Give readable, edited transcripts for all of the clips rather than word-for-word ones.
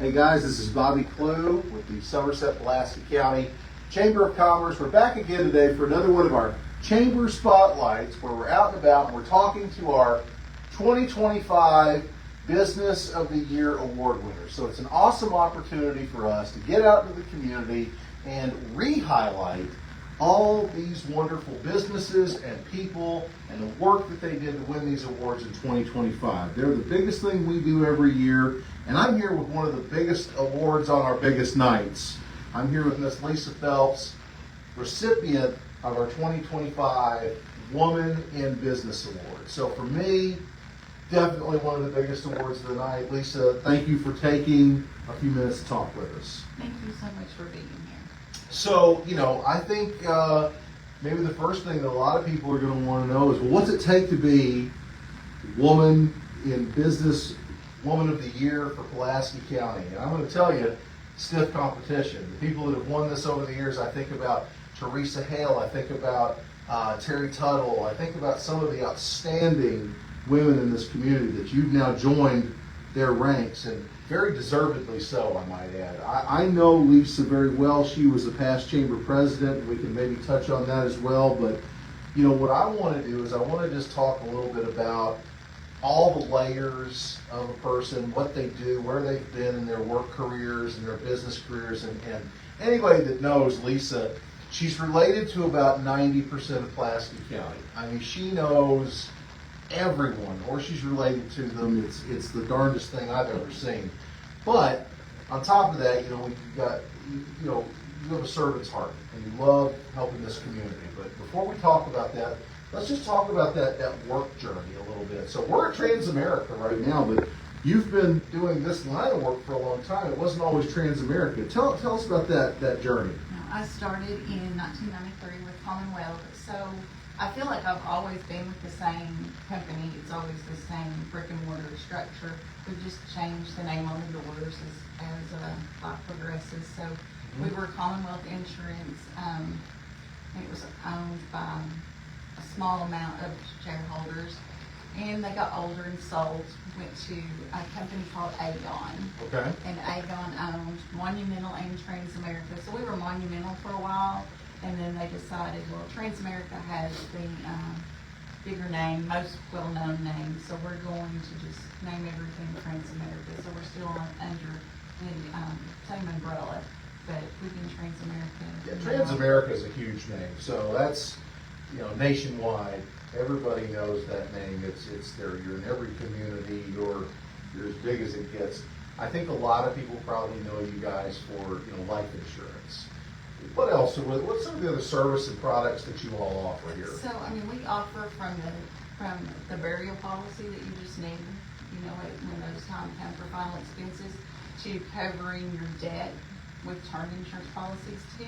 Hey guys, this is Bobby Clue with the Somerset-Pulaski County Chamber of Commerce. We're back again today for another one of our Chamber Spotlights where we're out and about and we're talking to our 2025 Business of the Year Award winners. So it's an awesome opportunity for us to get out into the community and re-highlight all these wonderful businesses and people and the work that they did to win these awards in 2025. They're the biggest thing we do every year, and I'm here with one of the biggest awards on our biggest nights. I'm here with Miss Lisa Phelps, recipient of our 2025 Woman in Business Award. So for me, definitely one of the biggest awards of the night. Lisa, thank you for taking a few minutes to talk with us. Thank you so much for being here. So, I think maybe the first thing that a lot of people are going to want to know is, well, what's it take to be Woman in Business, Woman of the Year for Pulaski County? And I'm going to tell you, stiff competition. The people that have won this over the years, I think about Teresa Hale, I think about Terry Tuttle, I think about some of the outstanding women in this community that you've now joined their ranks, and very deservedly so, I might add. I know Lisa very well. She was a past chamber president. We can maybe touch on that as well. But, what I want to do is I want to just talk a little bit about all the layers of a person, what they do, where they've been in their work careers and their business careers. And anybody that knows Lisa, she's related to about 90% of Pulaski County. I mean, she knows everyone, or she's related to them. It's the darndest thing I've ever seen. But on top of that, you have a servant's heart, and you love helping this community. But before we talk about that, let's just talk about that work journey a little bit. So we're at Transamerica right now, but you've been doing this line of work for a long time. It wasn't always Transamerica. Tell us about that journey. I started in 1993 with Commonwealth, so I feel like I've always been with the same company. It's always the same brick and mortar structure. We've just changed the name on the doors as life progresses. So we were Commonwealth Insurance, and it was owned by a small amount of shareholders. And they got older and sold. Went to a company called Aegon. Okay. And Aegon owned Monumental and Transamerica. So we were Monumental for a while. And then they decided, well, Transamerica has the bigger name, most well-known name, so we're going to just name everything Transamerica. So we're still under the same umbrella, but we've been Transamerica. Yeah, Transamerica is a huge name, so that's nationwide. Everybody knows that name. It's there. You're in every community. You're as big as it gets. I think a lot of people probably know you guys for life insurance. What else? What's some of the other service and products that you all offer here? So, we offer from the burial policy that you just named, when those times come for final expenses, to covering your debt with term insurance policies, to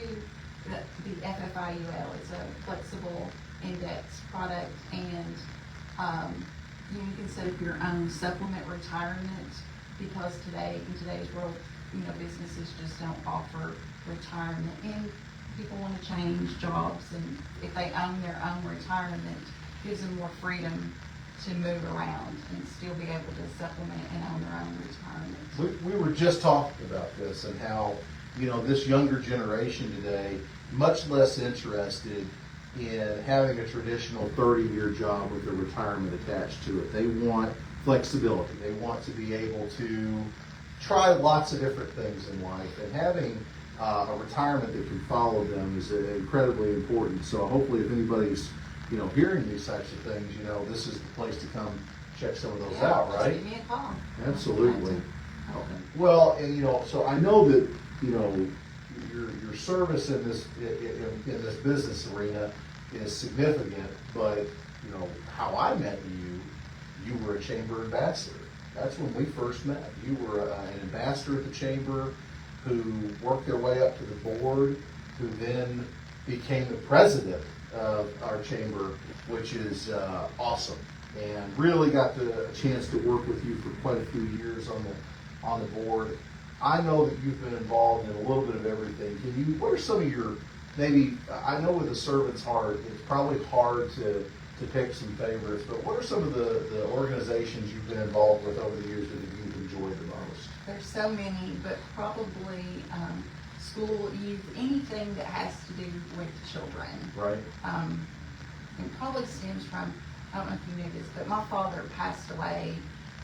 the FFIUL. It's a flexible index product, and you can set up your own supplement retirement, because in today's world, businesses just don't offer retirement, and people want to change jobs, and if they own their own retirement, it gives them more freedom to move around and still be able to supplement and own their own retirement. We were just talking about this and how this younger generation today much less interested in having a traditional 30-year job with a retirement attached to it. They want flexibility. They want to be able to try lots of different things in life, and having a retirement that can follow them is incredibly important. So hopefully, if anybody's hearing these types of things, this is the place to come check some of those out, right? Give me a call. Absolutely. Well, and so I know that your service in this business arena is significant, but how I met you were a chamber ambassador. That's when we first met. You were an ambassador at the chamber who worked their way up to the board, who then became the president of our chamber, which is awesome. And really got a chance to work with you for quite a few years on the board. I know that you've been involved in a little bit of everything. What are some of your, maybe, I know with a servant's heart, it's probably hard to pick some favorites, but what are some of the organizations you've been involved with over the years that you've enjoyed the most? There's so many, but probably school, youth, anything that has to do with children. Right. It probably stems from, I don't know if you knew this, but my father passed away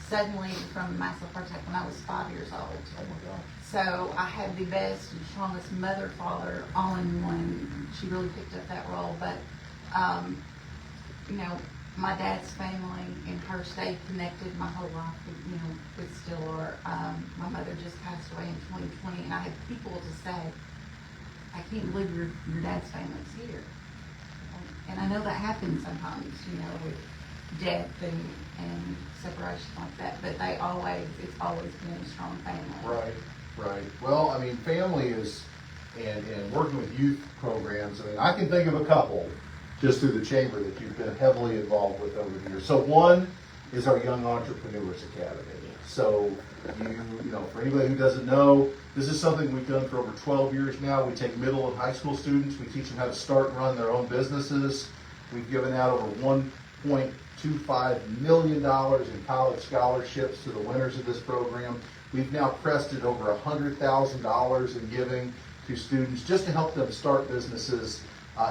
suddenly from a massive heart attack when I was 5 years old. Oh my gosh. So I had the best and strongest mother, father, all in one. She really picked up that role. But, you know, my dad's family and her stayed connected my whole life. You know, we still are. My mother just passed away in 2020, and I had people to say, I can't believe your dad's family's here. And I know that happens sometimes, you know, with death and separation like that, but it's always been a strong family. Right. Well, I mean, family is, and working with youth programs, I mean, I can think of a couple just through the chamber that you've been heavily involved with over the years. So one is our Young Entrepreneurs Academy. So you know, for anybody who doesn't know, this is something we've done for over 12 years now. We take middle and high school students, we teach them how to start and run their own businesses. We've given out over $1.25 million in college scholarships to the winners of this program. We've now crested over $100,000 in giving to students just to help them start businesses,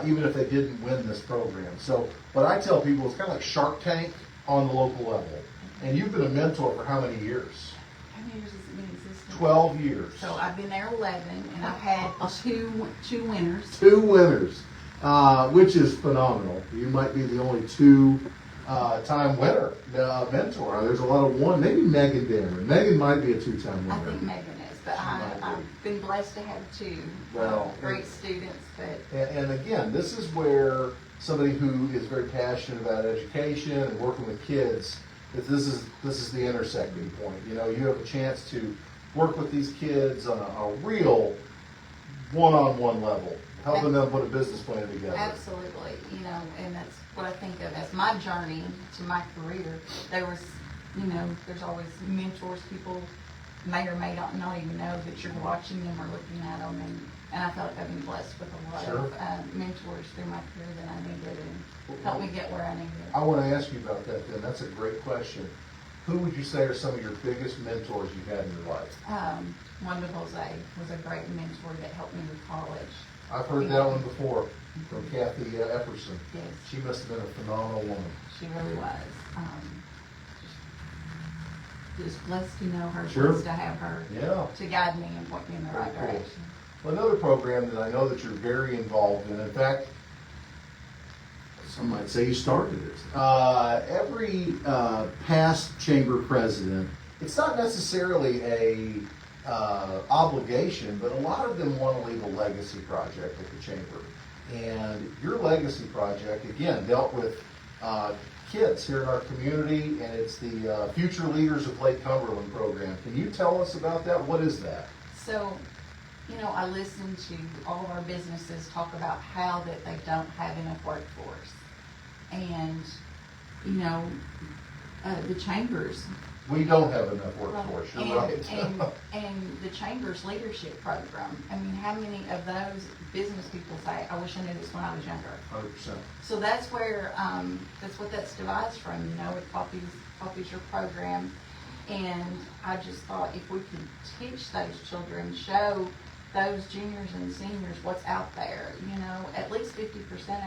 even if they didn't win this program. So what I tell people is kind of like Shark Tank on the local level. And you've been a mentor for how many years? How many years has it been in existence? 12 years. So I've been there 11, and I've had two winners. 2 winners, which is phenomenal. You might be the only 2-time winner, mentor. There's a lot of one. Maybe Megan Dammer. Megan might be a 2-time winner. I think Megan is, but I've been blessed to have 2 great students. But And again, this is where somebody who is very passionate about education and working with kids, this is the intersecting point. You know, you have a chance to work with these kids on a real one-on-one level, helping them put a business plan together. Absolutely, you know, and that's what I think of as my journey to my career. There's always mentors. People may or may not even know that you're watching them or looking at them, and I feel like I've been blessed with a lot of mentors through my career that I needed and helped me get where I needed. I want to ask you about that then. That's a great question. Who would you say are some of your biggest mentors you've had in your life? Wanda Jose was a great mentor that helped me with college. I've heard that one before from Kathy Epperson. Yes. She must have been a phenomenal woman. She really was. Just blessed to know her, Sure. blessed to have her to guide me and point me in the right Very cool. direction. Well, another program that I know that you're very involved in fact, some might say you started it. Every past chamber president, it's not necessarily a obligation, but a lot of them want to leave a legacy project at the chamber. And your legacy project, again, dealt with kids here in our community, and it's the Future Leaders of Lake Cumberland program. Can you tell us about that? What is that? So, you know, I listen to all of our businesses talk about how that they don't have enough workforce. And, you know, the chambers. We don't have enough workforce, you're right. And the chamber's leadership program. I mean, how many of those business people say, I wish I knew this when I was younger? 100%. So that's where, that's what that's devised from, you know, it copies your program. And I just thought if we could teach those children, show those juniors and seniors what's out there, you know, at least 50%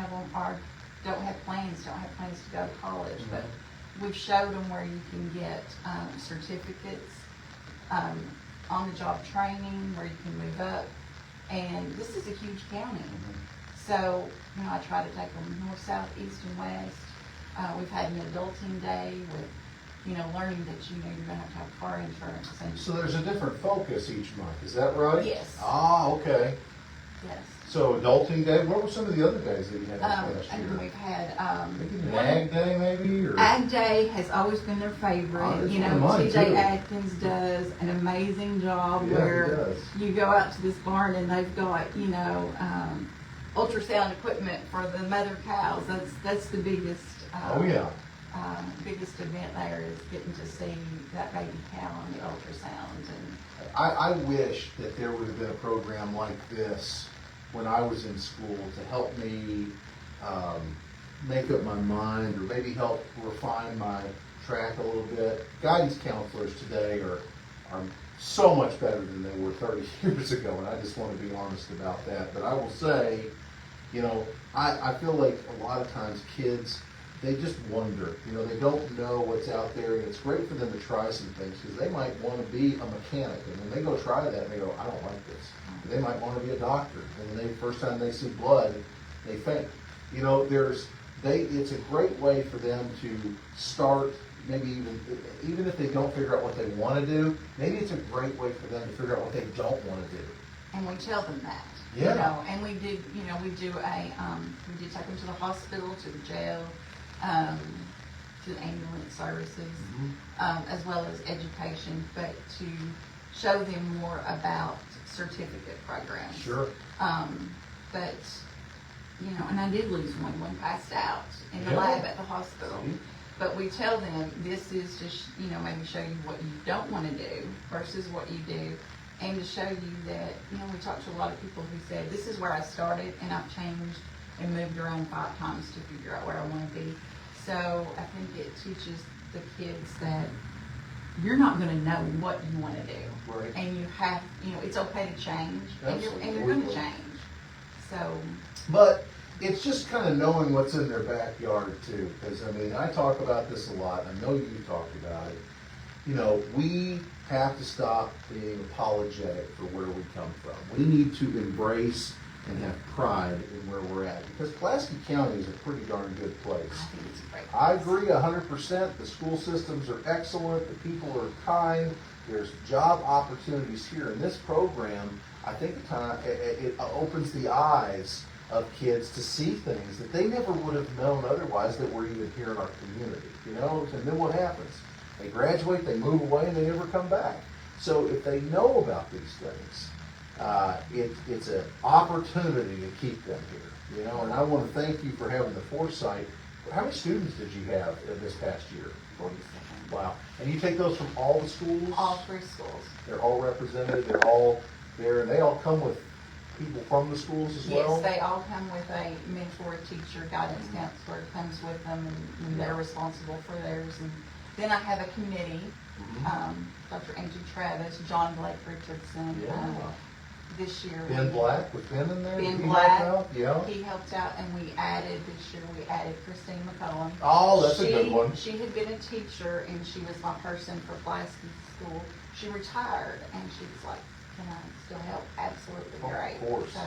of them don't have plans to go to college, Mm-hmm. but we've showed them where you can get certificates, on-the-job training, where you can move up. And this is a huge county. So, you know, I try to take them north, south, east, and west. We've had an adulting day with, you know, learning that, you know, you're going to have car insurance. And So there's a different focus each month, is that right? Yes. Ah, okay. yes. So adulting day, what were some of the other days that you had this last And year? we've had Maybe an ag day maybe? Or? Ag Day has always been their favorite. Oh, that's you one know, of mine, TJ too. Atkins does an amazing job Yeah, he where does. you go out to this barn and they've got, you know, ultrasound equipment for the mother cows. That's the biggest. Oh yeah. Biggest event there is getting to see that baby cow on the ultrasound. And I wish that there would have been a program like this when I was in school to help me make up my mind, or maybe help refine my track a little bit. Guidance counselors today are so much better than they were 30 years ago, and I just want to be honest about that. But I will say, you know, I feel like a lot of times kids, they just wonder, you know, they don't know what's out there, and it's great for them to try some things, because they might want to be a mechanic, and when they go try that, they go, I don't like this. They might want to be a doctor, and when first time they see blood, they faint. You know, it's a great way for them to start, maybe even if they don't figure out what they want to do, maybe it's a great way for them to figure out what they don't want to do. And we tell them that. Yeah. You know, and we did take them to the hospital, to the jail, to the ambulance services, as well as education, but to show them more about certificate programs. Sure. But, you know, and I did lose one passed out in the lab at the hospital. See? But we tell them this is just, you know, maybe show you what you don't want to do versus what you do. And to show you that, you know, we talked to a lot of people who said, this is where I started and I've changed and moved around 5 times to figure out where I want to be. So I think it teaches the kids that you're not going to know what you want to do. Right. And you have, you know, it's okay to change. And you're going to change. So. But it's just kind of knowing what's in their backyard too. Because, I mean, I talk about this a lot. I know you talked about it. You know, we have to stop being apologetic for where we come from. We need to embrace and have pride in where we're at. Because Pulaski County is a pretty darn good place. I think it's a great place. I agree 100%. The school systems are excellent. The people are kind. There's job opportunities here. And this program, I think it opens the eyes of kids to see things that they never would have known otherwise that were even here in our community. You know, and then what happens? They graduate, they move away, and they never come back. So if they know about these things, it's an opportunity to keep them here. You know, and I want to thank you for having the foresight. How many students did you have in this past year? 47. Wow. And you take those from all the schools? All 3 schools. They're all represented, they're all there, and they all come with people from the schools as well? Yes, they all come with a mentor, teacher, guidance counselor comes with them, and they're responsible for theirs. And then I have a committee, Dr. Angie Travis, John Blake Richardson. This year. Ben Black, was Ben in there? Ben Did he Black, help out? Yeah. he helped out, and this year we added Christine McCollum. Oh, that's a good one. She had been a teacher, and she was my person for Pulaski School. She retired, and she was like, can I still help? Absolutely great. Of course. So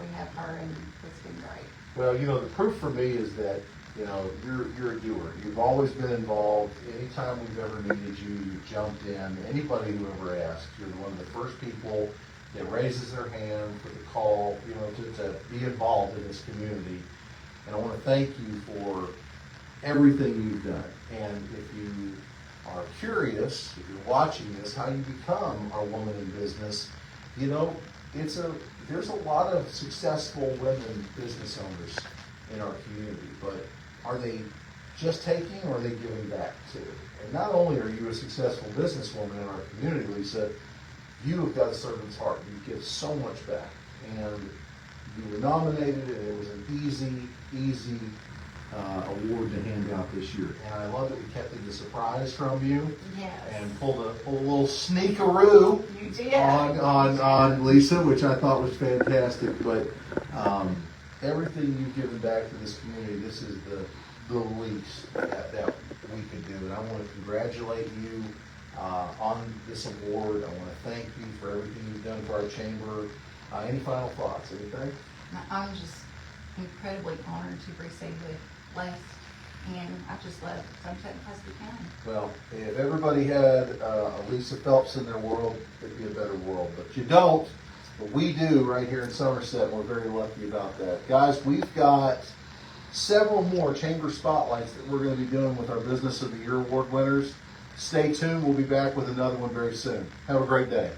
we have her, and it's been great. Well, you know, the proof for me is that, you know, you're a doer. You've always been involved. Anytime we've ever needed you, you've jumped in. Anybody who ever asked, you're one of the first people that raises their hand for the call, you know, to be involved in this community. And I want to thank you for everything you've done. And if you are curious, if you're watching this, how you become a woman in business, you know, there's a lot of successful women business owners in our community, but are they just taking, or are they giving back too? And not only are you a successful businesswoman in our community, Lisa, you have got a servant's heart. You give so much back. And you were nominated, and it was an easy award to hand out this year. And I love that we kept it a surprise from you. Yes. And pulled a little sneakaroo You did. on Lisa, which I thought was fantastic. But everything you've given back to this community, this is the least that we could do. And I want to congratulate you on this award. I want to thank you for everything you've done for our chamber. Any final thoughts? Anything? I'm just incredibly honored to receive it last, and I just love Somerset-Pulaski County. Well, if everybody had a Lisa Phelps in their world, it'd be a better world. But you don't. But we do right here in Somerset, and we're very lucky about that. Guys, we've got several more chamber spotlights that we're going to be doing with our Business of the Year award winners. Stay tuned. We'll be back with another one very soon. Have a great day.